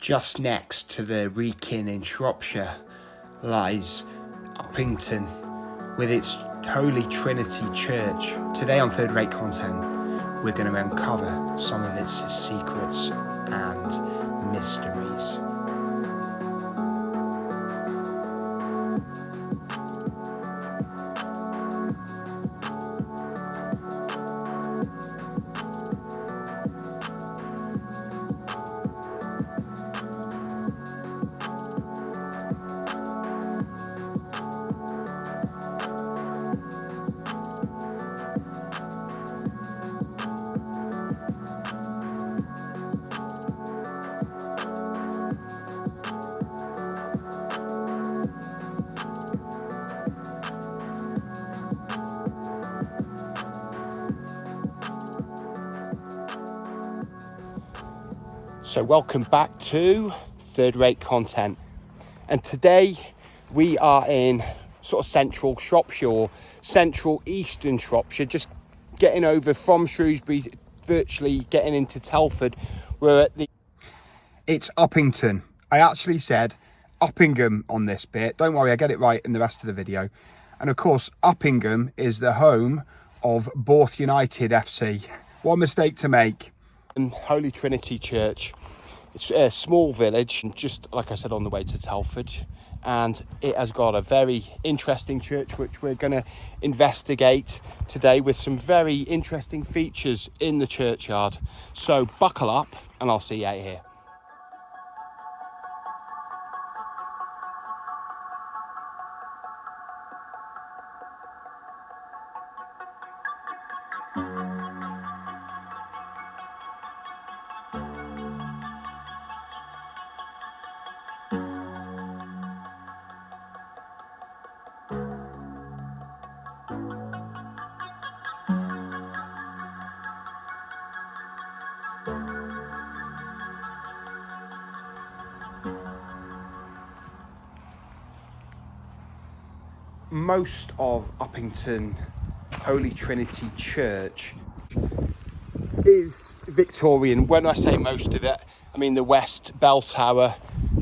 Just next to the Wrekin in Shropshire lies Uppington with its Holy Trinity Church. Today on Third Rate Content, we're going to uncover some of its secrets and mysteries. So welcome back to Third Rate Content, and today we are in sort of central Shropshire, central eastern Shropshire, just getting over from Shrewsbury, virtually getting into Telford. We're at it's Uppington. I actually said Uppingham on this bit, don't worry, I get it right in the rest of the video. And of course Uppingham is the home of Borth United FC. What a mistake to make. And Holy Trinity Church, it's a small village, just like I said, on the way to Telford, and it has got a very interesting church which we're going to investigate today with some very interesting features in the churchyard. So buckle up and I'll see you out here. Most of Uppington Holy Trinity Church is Victorian. When I say most of it, I mean the west bell tower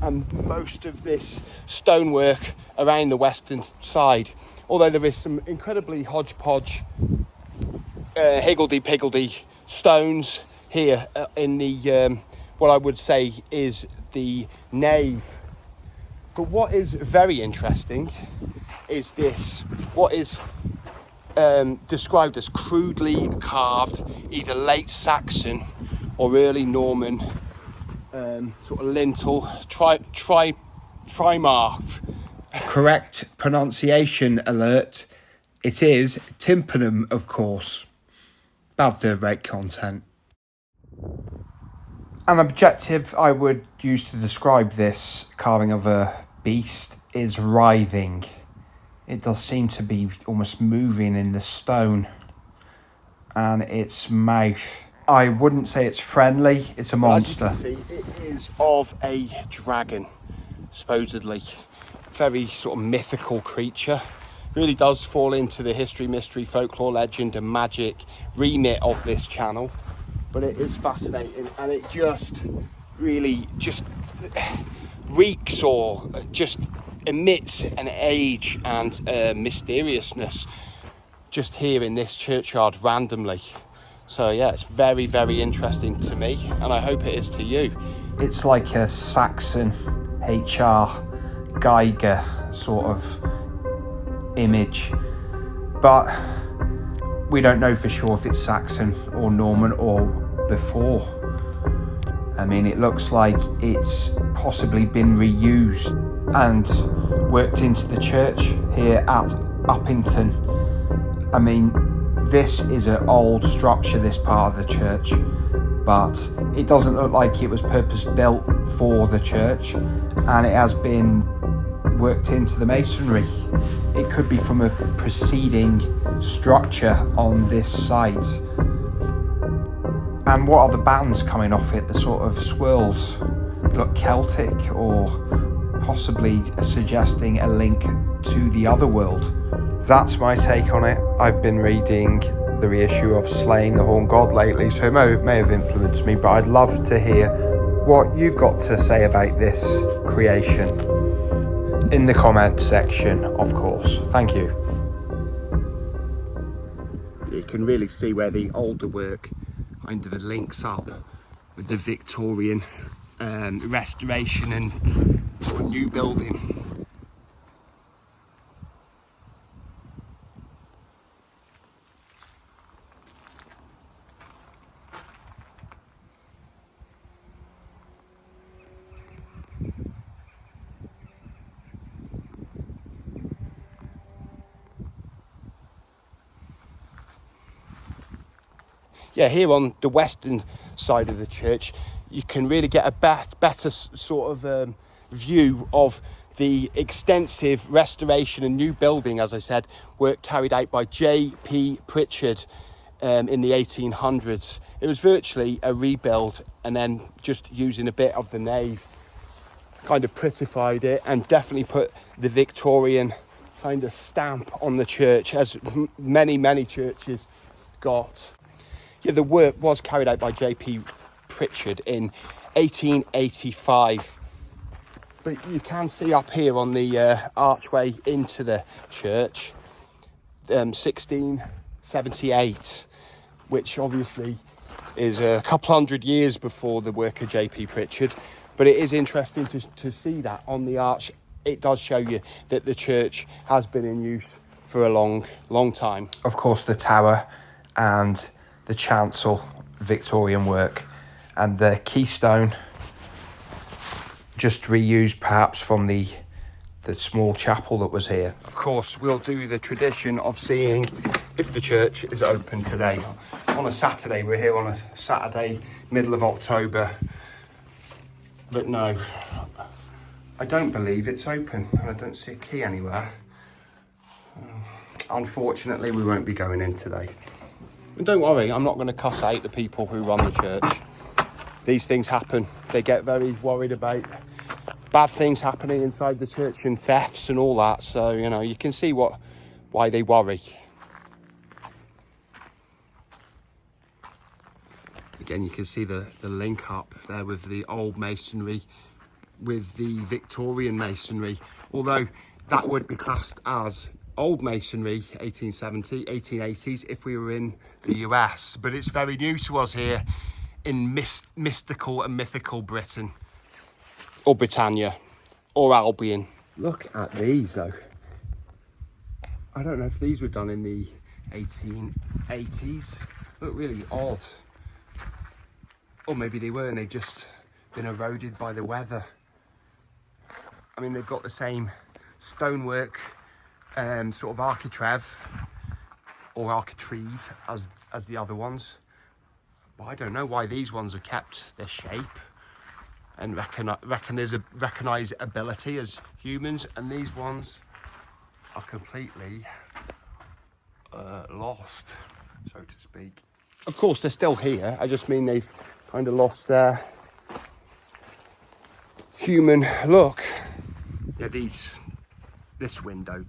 and most of this stonework around the western side. Although there is some incredibly hodgepodge, higgledy-piggledy stones here in the, what I would say is the nave. But what is very interesting is this, what is described as crudely carved, either late Saxon or early Norman sort of lintel, trimarch. Correct pronunciation alert, it is tympanum, of course. About Third Rate Content. An adjective I would use to describe this carving of a beast is writhing. It does seem to be almost moving in the stone, and its mouth, I wouldn't say it's friendly, it's a monster. As you can see, it is of a dragon, supposedly. Very sort of mythical creature. Really does fall into the history, mystery, folklore, legend and magic remit of this channel. But it is fascinating, and it just really just reeks or just emits an age and mysteriousness just here in this churchyard randomly. So yeah, it's very, very interesting to me, and I hope it is to you. It's like a Saxon HR Geiger sort of image, but we don't know for sure if it's Saxon or Norman or before. I mean, it looks like it's possibly been reused and worked into the church here at Uppington. I mean, this is an old structure, this part of the church, but it doesn't look like it was purpose built for the church, and it has been worked into the masonry. It could be from a preceding structure on this site. And what are the bands coming off it, the sort of swirls? They look Celtic, or possibly suggesting a link to the other world. That's my take on it. I've been reading the reissue of Slaying the Horn God lately, so it may have influenced me, but I'd love to hear what you've got to say about this creation in the comment section, of course. Thank you. You can really see where the older work kind of links up with the Victorian restoration and sort of new building. Yeah, here on the western side of the church, you can really get a better sort of view of the extensive restoration and new building, as I said, work carried out by J.P. Pritchard in the 1800s. It was virtually a rebuild, and then just using a bit of the nave, kind of prettified it and definitely put the Victorian kind of stamp on the church, as many churches got. Yeah, the work was carried out by J.P. Pritchard in 1885. But you can see up here on the archway into the church, 1678, which obviously is a couple hundred years before the work of J.P. Pritchard. But it is interesting to see that on the arch. It does show you that the church has been in use for a long time. Of course, the tower and the chancel, Victorian work, and the keystone just reused perhaps from the small chapel that was here. Of course, we'll do the tradition of seeing if the church is open today. On a Saturday, we're here on a Saturday, middle of October, but no, I don't believe it's open, and I don't see a key anywhere. Unfortunately, we won't be going in today. And don't worry, I'm not going to cuss out the people who run the church. These things happen. They get very worried about bad things happening inside the church and thefts and all that. So, you know, you can see why they worry. Again, you can see the link up there with the old masonry with the Victorian masonry. Although that would be classed as old masonry, 1870, 1880s, if we were in the US. But it's very new to us here in mystical and mythical Britain. Or Britannia. Or Albion. Look at these, though. I don't know if these were done in the 1880s. Look really odd. Or maybe they were and they've just been eroded by the weather. I mean, they've got the same stonework, sort of architrave or architrave as the other ones, but I don't know why these ones have kept their shape and recognizability as humans, and these ones are completely lost, so to speak. Of course, they're still here. I just mean they've kind of lost their human look. Yeah, this window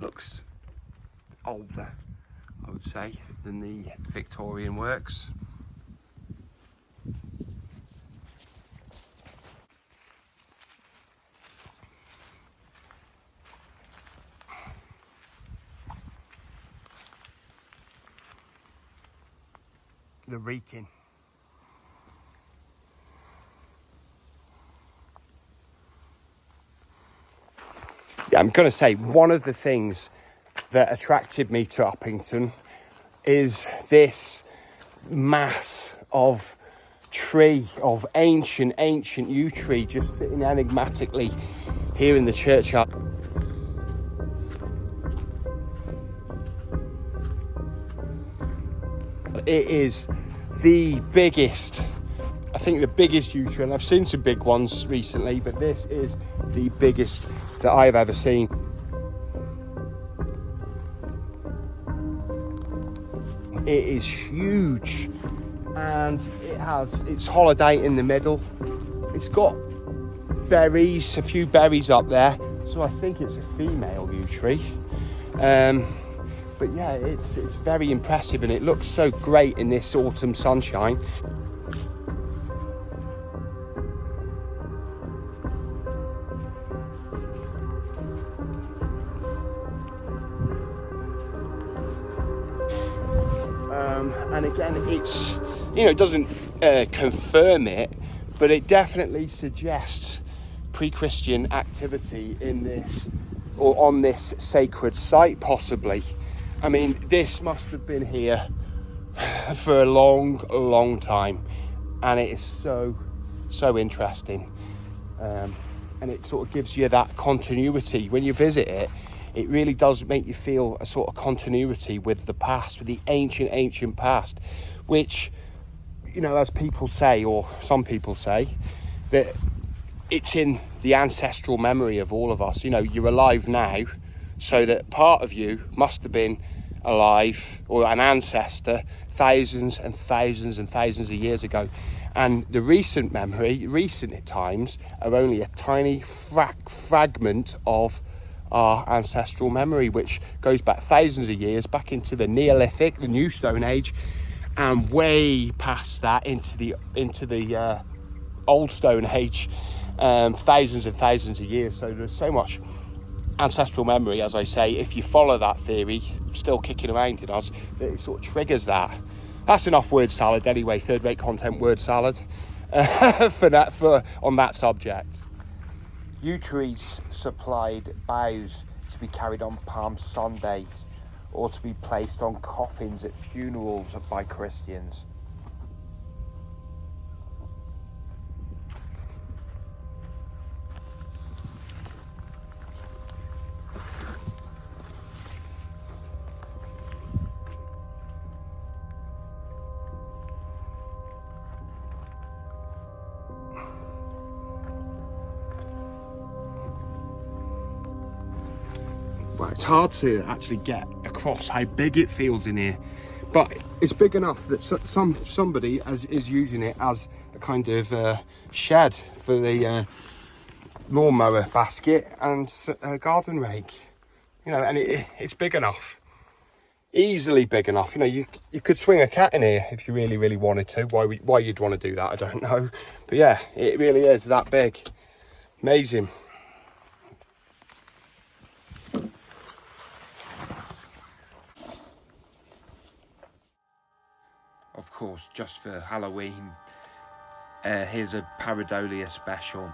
looks older, I would say, than the Victorian works. The Wrekin. Yeah, I'm going to say one of the things that attracted me to Uppington is this mass of tree, of ancient yew tree, just sitting enigmatically here in the churchyard. It is the biggest, I think the biggest yew tree, and I've seen some big ones recently, but this is the biggest that I've ever seen. It is huge, and it has its holiday in the middle. It's got berries, a few berries up there, so I think it's a female yew tree. But yeah, it's very impressive, and it looks so great in this autumn sunshine. again, it's, it doesn't confirm it, but it definitely suggests pre-Christian activity in this, or on this sacred site, possibly. I mean, this must have been here for a long time, and it is so interesting, and it sort of gives you that continuity when you visit it. It really does make you feel a sort of continuity with the past, with the ancient past, which, as people say, or some people say, that it's in the ancestral memory of all of us. You're alive now, so that part of you must have been alive, or an ancestor, thousands and thousands and thousands of years ago. And the recent times are only a tiny fragment of our ancestral memory, which goes back thousands of years, back into the Neolithic, the New Stone Age, and way past that into the Old Stone Age, thousands and thousands of years. So there's so much ancestral memory, as I say, if you follow that theory, still kicking around in us, that it sort of triggers that. That's enough word salad anyway, third-rate content word salad on that subject. Yew trees supplied boughs to be carried on Palm Sundays, or to be placed on coffins at funerals by Christians. Well, it's hard to actually get across how big it feels in here, but it's big enough that somebody is using it as a kind of shed for the lawnmower basket and garden rake, and it's big enough, easily big enough. You could swing a cat in here if you really wanted to. Why you'd want to do that, I don't know, but yeah, it really is that big. Amazing. Of course, just for Halloween, here's a pareidolia special.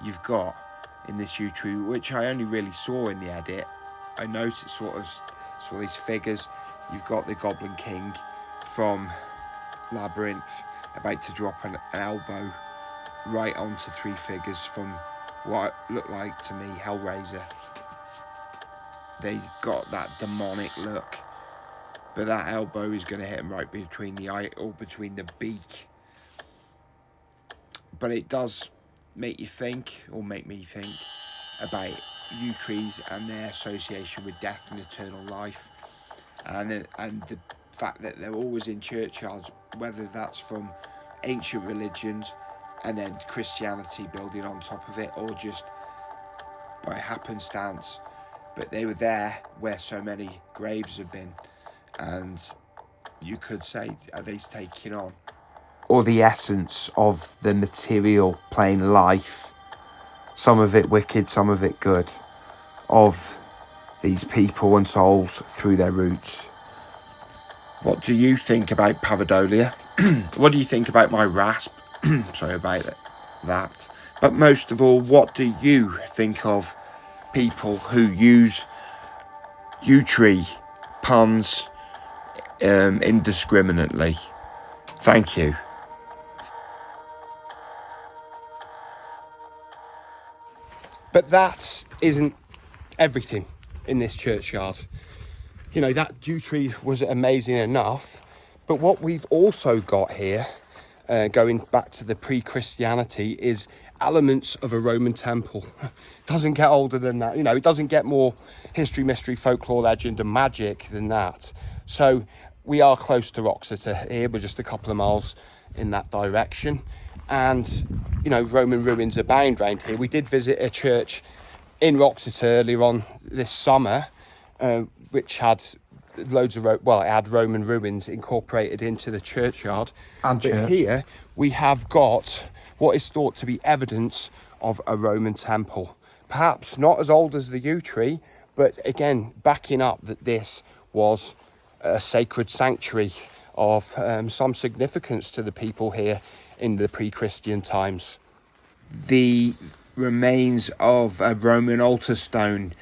You've got in this yew tree, which I only really saw in the edit. I noticed saw these figures. You've got the Goblin King from Labyrinth about to drop an elbow right onto three figures from what looked like to me Hellraiser. They got that demonic look. But that elbow is going to hit him right between the eye, or between the beak. But it does make you think, or make me think, about yew trees and their association with death and eternal life. And the fact that they're always in churchyards, whether that's from ancient religions and then Christianity building on top of it, or just by happenstance. But they were there where so many graves have been. And you could say, are they taking on, or the essence of the material plane life, some of it wicked, some of it good, of these people and souls through their roots. What do you think about pareidolia? What do you think about my rasp? Sorry about that. But most of all, what do you think of people who use yew tree puns indiscriminately? Thank you. But that isn't everything in this churchyard. That yew tree was amazing enough, but what we've also got here, going back to the pre-Christianity, is elements of a Roman temple. It doesn't get older than that. It doesn't get more history, mystery, folklore, legend and magic than that. So we are close to Wroxeter here. We're just a couple of miles in that direction. And, Roman ruins abound around here. We did visit a church in Wroxeter earlier on this summer, which had it had Roman ruins incorporated into the churchyard. But here we have got what is thought to be evidence of a Roman temple. Perhaps not as old as the yew tree, but again, backing up that this was a sacred sanctuary of some significance to the people here in the pre-Christian times. The remains of a Roman altar stone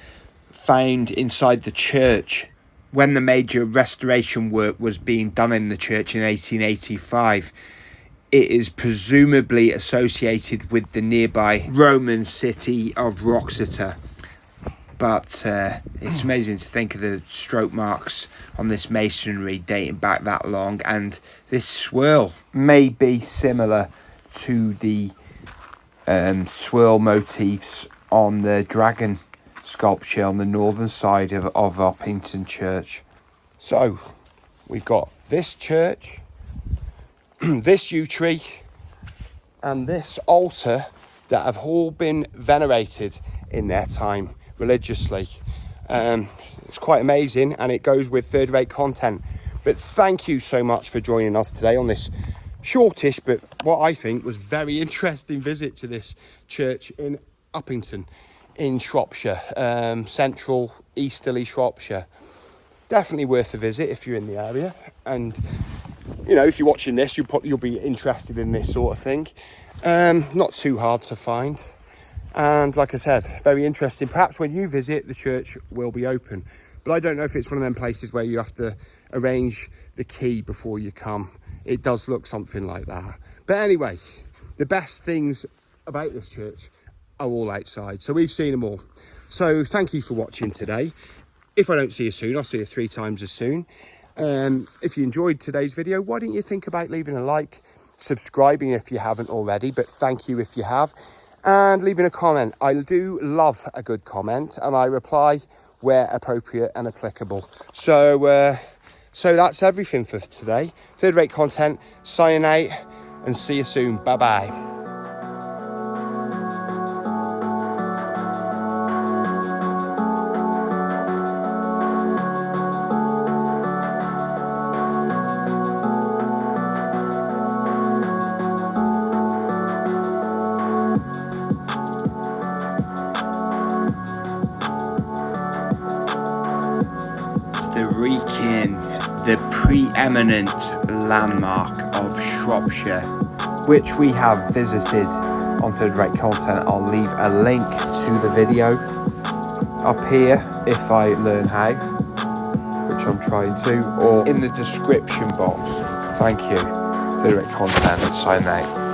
found inside the church when the major restoration work was being done in the church in 1885. It is presumably associated with the nearby Roman city of Wrekin. But it's amazing to think of the stroke marks on this masonry dating back that long, and this swirl may be similar to the swirl motifs on the dragon sculpture on the northern side of Uppington Church. So we've got this church, this yew tree, and this altar that have all been venerated in their time religiously. It's quite amazing, and it goes with third-rate content. But thank you so much for joining us today on this shortish but what I think was very interesting visit to this church in Uppington in Shropshire, central easterly Shropshire. Definitely worth a visit if you're in the area, and you know, if you're watching this, you'll be interested in this sort of thing. Not too hard to find, and like I said, very interesting. Perhaps when you visit, the church will be open, but I don't know if it's one of them places where you have to arrange the key before you come. It does look something like that. But anyway, the best things about this church are all outside, so we've seen them all. So thank you for watching today. If I don't see you soon, I'll see you 3 times as soon. If you enjoyed today's video, why don't you think about leaving a like, subscribing if you haven't already, but thank you if you have, and leaving a comment. I do love a good comment, and I reply where appropriate and applicable. So that's everything for today. Third-rate content, signing out, and see you soon. Bye-bye. The Wrekin, the preeminent landmark of Shropshire, which we have visited on third-rate content. I'll leave a link to the video up here if I learn how, which I'm trying to, or in the description box. Thank you. Third-rate content, sign out.